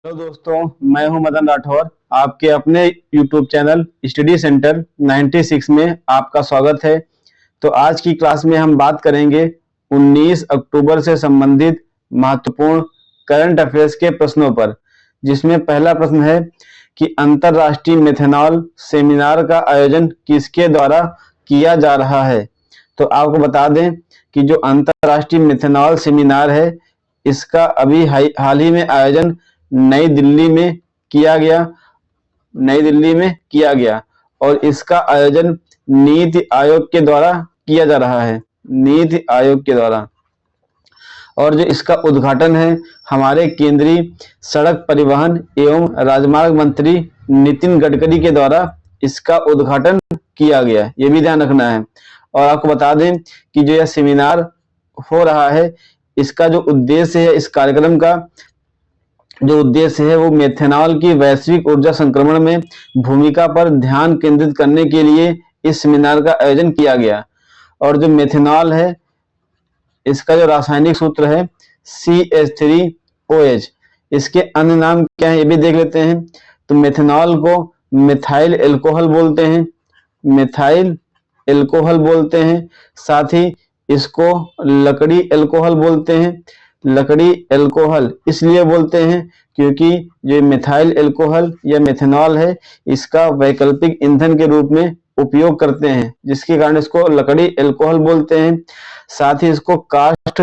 Hello दोस्तों, मैं हूं मदन राठौर। आपके अपने YouTube चैनल स्टडी सेंटर 96 में आपका स्वागत है। तो आज की क्लास में हम बात करेंगे 19 अक्टूबर से संबंधित महत्वपूर्ण करंट अफेयर्स के प्रश्नों पर, जिसमें पहला प्रश्न है कि अंतर्राष्ट्रीय मेथनॉल सेमिनार का आयोजन किसके द्वारा किया जा रहा है। तो आपको बता दें कि जो अंतर्राष्ट्रीय मेथनॉल सेमिनार है, इसका अभी हाल ही में आयोजन नई दिल्ली में किया गया और इसका आयोजन नीति आयोग के द्वारा किया जा रहा है, नीति आयोग के द्वारा। और जो इसका उद्घाटन है, हमारे केंद्रीय सड़क परिवहन एवं राजमार्ग मंत्री नितिन गडकरी के द्वारा इसका उद्घाटन किया गया, ये भी ध्यान रखना है। और आपको बता दें कि जो यह सेमिनार हो रहा है, इसका जो उद्देश्य है, इस कार्यक्रम का जो उद्देश्य है वो मेथनॉल की वैश्विक ऊर्जा संक्रमण में भूमिका पर ध्यान केंद्रित करने के लिए इस सेमिनार का आयोजन किया गया। और जो मेथनॉल है, इसका जो रासायनिक सूत्र है CH3OH, इसके अन्य नाम क्या है ये भी देख लेते हैं। तो मेथनॉल को मिथाइल एल्कोहल बोलते हैं, मिथाइल एल्कोहल बोलते हैं। साथ ही इसको लकड़ी एल्कोहल बोलते हैं। लकड़ी एल्कोहल इसलिए बोलते हैं क्योंकि जो मिथाइल एल्कोहल या मेथनॉल है, इसका वैकल्पिक ईंधन के रूप में उपयोग करते हैं, जिसके कारण इसको लकड़ी एल्कोहल बोलते हैं। साथ ही इसको कास्ट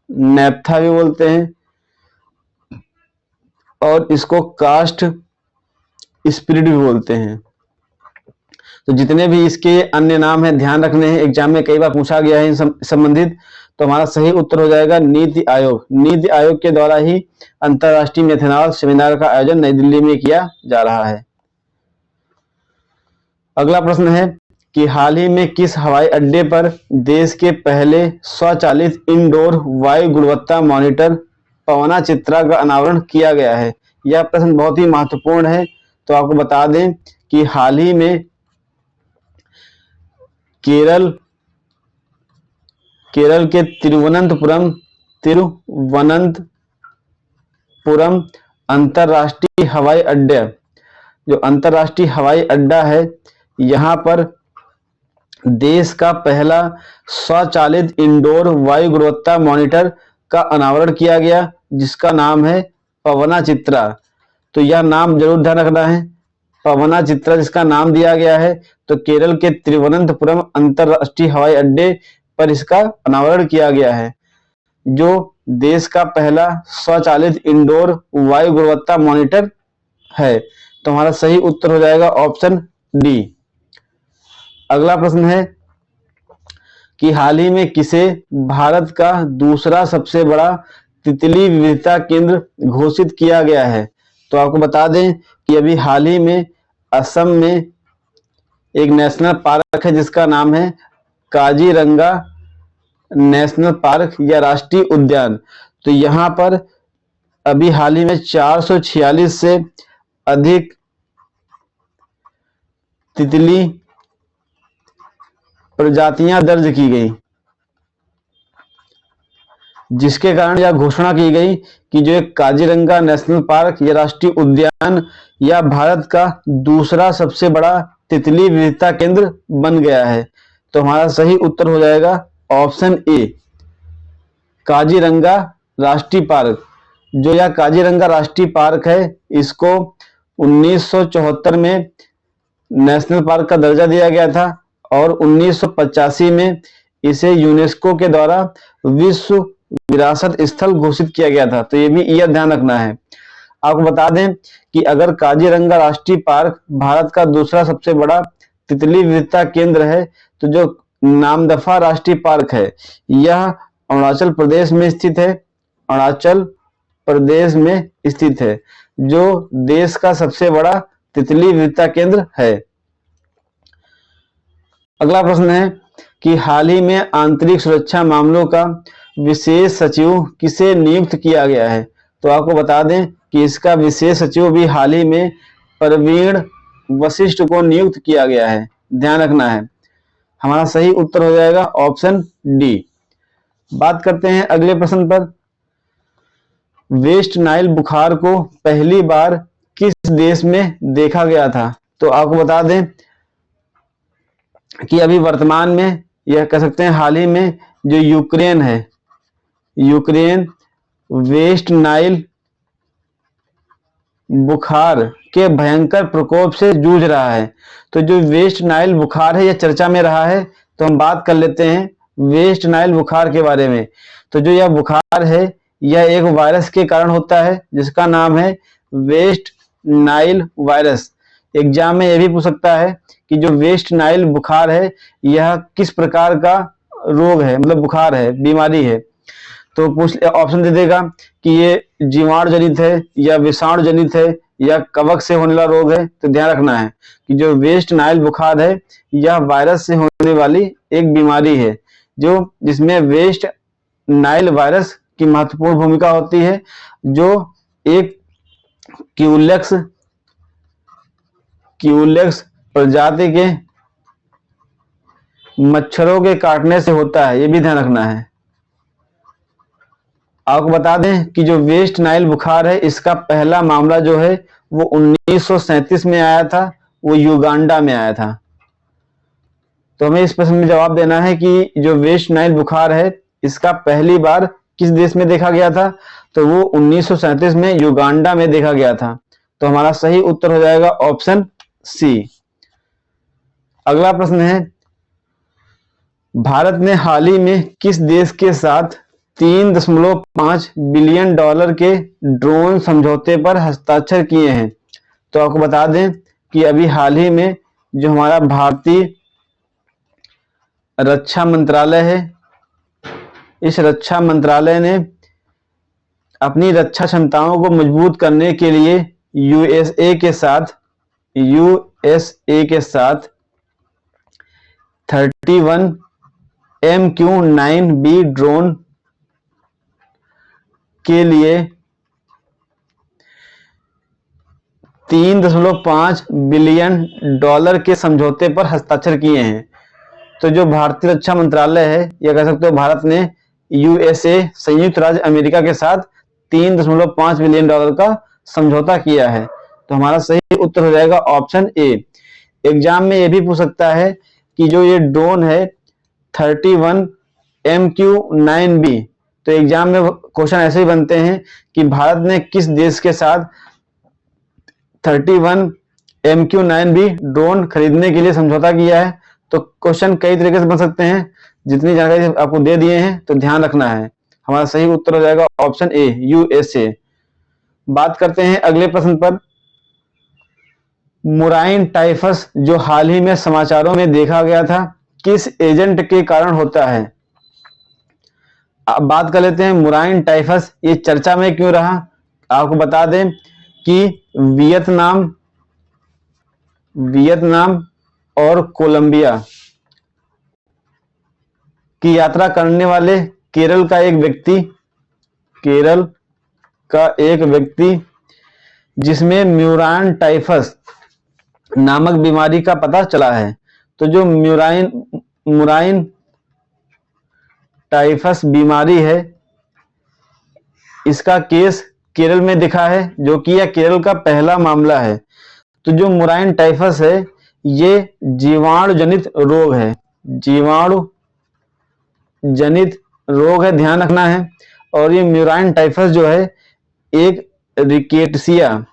नैप्था भी बोलते हैं और इसको कास्ट स्पिरिट भी बोलते हैं। तो जितने भी इसके अन्य नाम हैं ध्यान रखने हैं, एग्जाम में कई बार पूछा गया है इन संबंधित। तो हमारा सही उत्तर हो जाएगा नीति आयोग। नीति आयोग के द्वारा ही अंतर्राष्ट्रीय मेथनॉल सेमिनार का आयोजन नई दिल्ली में किया जा रहा है। अगला प्रश्न है कि हाल ही में किस हवाई अड्डे पर देश के पहले स्वचालित इंडोर वायु गुणवत्ता मॉनिटर पवना चित्रा का अनावरण किया गया है। यह प्रश्न बहुत ही महत्वपूर्ण है। तो आपको बता दें कि हाल ही में केरल के तिरुवनंतपुरम अंतर्राष्ट्रीय हवाई अड्डा, जो अंतर्राष्ट्रीय हवाई अड्डा है, यहाँ पर देश का पहला स्वचालित इंडोर वायु गुणवत्ता मॉनिटर का अनावरण किया गया, जिसका नाम है पवना चित्रा। तो यह नाम जरूर ध्यान रखना है, पवना चित्रा जिसका नाम दिया गया है। तो केरल के तिरुवनंतपुरम अंतर्राष्ट्रीय हवाई अड्डे पर इसका अनावरण किया गया है, जो देश का पहला स्वचालित इंडोर वायु गुणवत्ता मॉनिटर है। तो हमारा सही उत्तर हो जाएगा ऑप्शन डी। अगला प्रश्न है कि हाल ही में किसे भारत का दूसरा सबसे बड़ा तितली विविधता केंद्र घोषित किया गया है। तो आपको बता दें कि अभी हाल ही में असम में एक नेशनल पार्क है, जिसका नाम है काजीरंगा नेशनल पार्क या राष्ट्रीय उद्यान। तो यहाँ पर अभी हाल ही में 446 से अधिक तितली प्रजातियां दर्ज की गई, जिसके कारण यह घोषणा की गई कि जो एक काजीरंगा नेशनल पार्क या राष्ट्रीय उद्यान या भारत का दूसरा सबसे बड़ा तितली विविधता केंद्र बन गया है। तो हमारा सही उत्तर हो जाएगा ऑप्शन ए, काजीरंगा राष्ट्रीय पार्क। जो यह काजीरंगा राष्ट्रीय पार्क है, इसको 1974 में नेशनल पार्क का दर्जा दिया गया था और 1985 में इसे यूनेस्को के द्वारा विश्व विरासत स्थल घोषित किया गया था। तो ये भी यह ध्यान रखना है। आपको बता दें कि अगर काजीरंगा राष्ट्रीय पार्क भारत का दूसरा सबसे बड़ा तितली विविधता केंद्र है, तो जो नामदफा राष्ट्रीय पार्क है, यह अरुणाचल प्रदेश में स्थित है, अरुणाचल प्रदेश में स्थित है, जो देश का सबसे बड़ा तितली विविधता केंद्र है। अगला प्रश्न है कि हाल ही में आंतरिक सुरक्षा मामलों का विशेष सचिव किसे नियुक्त किया गया है। तो आपको बता दें कि इसका विशेष सचिव भी हाल ही में प्रवीण वशिष्ठ को नियुक्त किया गया है, ध्यान रखना है। हमारा सही उत्तर हो जाएगा ऑप्शन डी। बात करते हैं अगले प्रश्न पर वेस्ट नाइल बुखार को पहली बार किस देश में देखा गया था? तो आपको बता दें कि अभी वर्तमान में, यह कह सकते हैं हाल ही में, जो यूक्रेन है, यूक्रेन वेस्ट नाइल बुखार के भयंकर प्रकोप से जूझ रहा है। तो जो वेस्ट नाइल बुखार है यह चर्चा में रहा है, तो हम बात कर लेते हैं वेस्ट नाइल बुखार के बारे में। तो जो यह बुखार है यह एक वायरस के कारण होता है जिसका नाम है वेस्ट नाइल वायरस। एग्जाम में यह भी पूछ सकता है कि जो वेस्ट नाइल बुखार है यह किस प्रकार का रोग है, मतलब बुखार है, बीमारी है। तो पूछ ऑप्शन दे देगा कि ये जीवाणु जनित है या विषाणु जनित है या कवक से होने वाला रोग है। तो ध्यान रखना है कि जो वेस्ट नाइल बुखार है यह वायरस से होने वाली एक बीमारी है, जो जिसमें वेस्ट नाइल वायरस की महत्वपूर्ण भूमिका होती है, जो एक क्यूलेक्स प्रजाति के मच्छरों के काटने से होता है। ये भी ध्यान रखना है। आपको बता दें कि जो वेस्ट नाइल बुखार है इसका पहला मामला जो है वो 1937 में आया था, वो युगांडा में आया था। तो हमें इस प्रश्न में जवाब देना है कि जो वेस्ट नाइल बुखार है इसका पहली बार किस देश में देखा गया था? तो वो 1937 में युगांडा में देखा गया था। तो हमारा सही उत्तर हो जाएगा ऑप्शन सी। अगला प्रश्न है, भारत ने हाल ही में किस देश के साथ 3.5 बिलियन डॉलर के ड्रोन समझौते पर हस्ताक्षर किए हैं? तो आपको बता दें कि अभी हाल ही में जो हमारा भारतीय रक्षा मंत्रालय है, इस रक्षा मंत्रालय ने अपनी रक्षा क्षमताओं को मजबूत करने के लिए यूएसए के साथ 31 MQ-9B ड्रोन के लिए 3.5 बिलियन डॉलर के समझौते पर हस्ताक्षर किए हैं। तो जो भारतीय रक्षा मंत्रालय है, यह कह सकते हो भारत ने यूएसए, संयुक्त राज्य अमेरिका के साथ 3.5 बिलियन डॉलर का समझौता किया है। तो हमारा सही उत्तर हो जाएगा ऑप्शन ए। एग्जाम में यह भी पूछ सकता है कि जो ये ड्रोन है 31 MQ-9B, तो एग्जाम में क्वेश्चन ऐसे ही बनते हैं कि भारत ने किस देश के साथ 31 MQ-9B ड्रोन खरीदने के लिए समझौता किया है। तो क्वेश्चन कई तरीके से बन सकते हैं, जितनी जानकारी आपको दे दिए हैं तो ध्यान रखना है। हमारा सही उत्तर हो जाएगा ऑप्शन ए, यूएसए। बात करते हैं अगले प्रश्न पर। मुराइन टाइफस जो हाल ही में समाचारों में देखा गया था किस एजेंट के कारण होता है? अब बात कर लेते हैं मुराइन टाइफस ये चर्चा में क्यों रहा। आपको बता दें कि वियतनाम और कोलंबिया की यात्रा करने वाले केरल का एक व्यक्ति जिसमें म्यूराइन टाइफस नामक बीमारी का पता चला है। तो जो मुराइन टाइफस बीमारी है इसका केस केरल में दिखा है, जो कि यह केरल का पहला मामला है। तो जो मुराइन टाइफस है ये जीवाणु जनित रोग है, ध्यान रखना है। और ये म्यूराइन टाइफस जो है एक रिकेट्सिया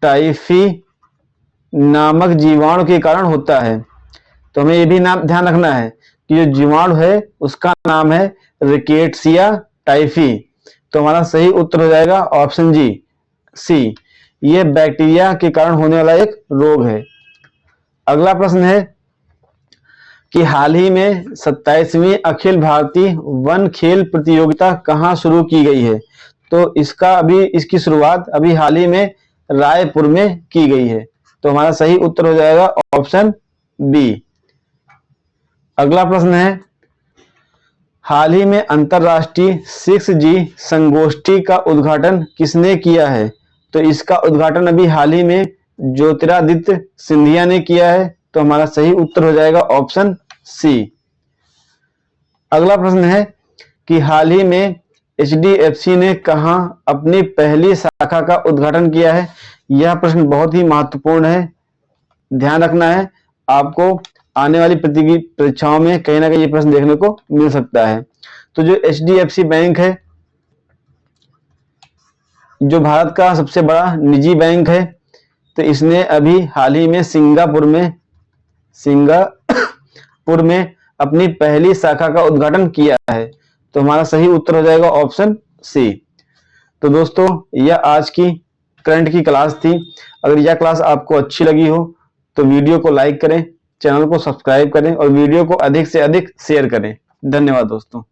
टाइफी नामक जीवाणु के कारण होता है। तो हमें ये भी नाम ध्यान रखना है कि जो जीवाणु है उसका नाम है रिकेट्सिया टाइफी। तो हमारा सही उत्तर हो जाएगा ऑप्शन सी। ये बैक्टीरिया के कारण होने वाला एक रोग है। अगला प्रश्न है कि हाल ही में 27वीं अखिल भारतीय वन खेल प्रतियोगिता कहाँ शुरू की गई है? तो इसकी शुरुआत अभी हाल ही में रायपुर में की गई है। तो हमारा सही उत्तर हो जाएगा ऑप्शन बी। अगला प्रश्न है, हाल ही में अंतरराष्ट्रीय 6G संगोष्ठी का उद्घाटन किसने किया है? तो इसका उद्घाटन अभी हाल ही में ज्योतिरादित्य सिंधिया ने किया है। तो हमारा सही उत्तर हो जाएगा ऑप्शन सी। अगला प्रश्न है कि हाल ही में HDFC ने कहां अपनी पहली शाखा का उद्घाटन किया है? यह प्रश्न बहुत ही महत्वपूर्ण है, ध्यान रखना है। आपको आने वाली परीक्षाओं में कहीं ना कहीं ये प्रश्न देखने को मिल सकता है। तो जो HDFC बैंक है, जो भारत का सबसे बड़ा निजी बैंक है, तो इसने अभी हाल ही में सिंगापुर में अपनी पहली शाखा का उद्घाटन किया है। तो हमारा सही उत्तर हो जाएगा ऑप्शन सी। तो दोस्तों, यह आज की करंट की क्लास थी। अगर यह क्लास आपको अच्छी लगी हो तो वीडियो को लाइक करें, चैनल को सब्सक्राइब करें और वीडियो को अधिक से अधिक शेयर करें। धन्यवाद दोस्तों।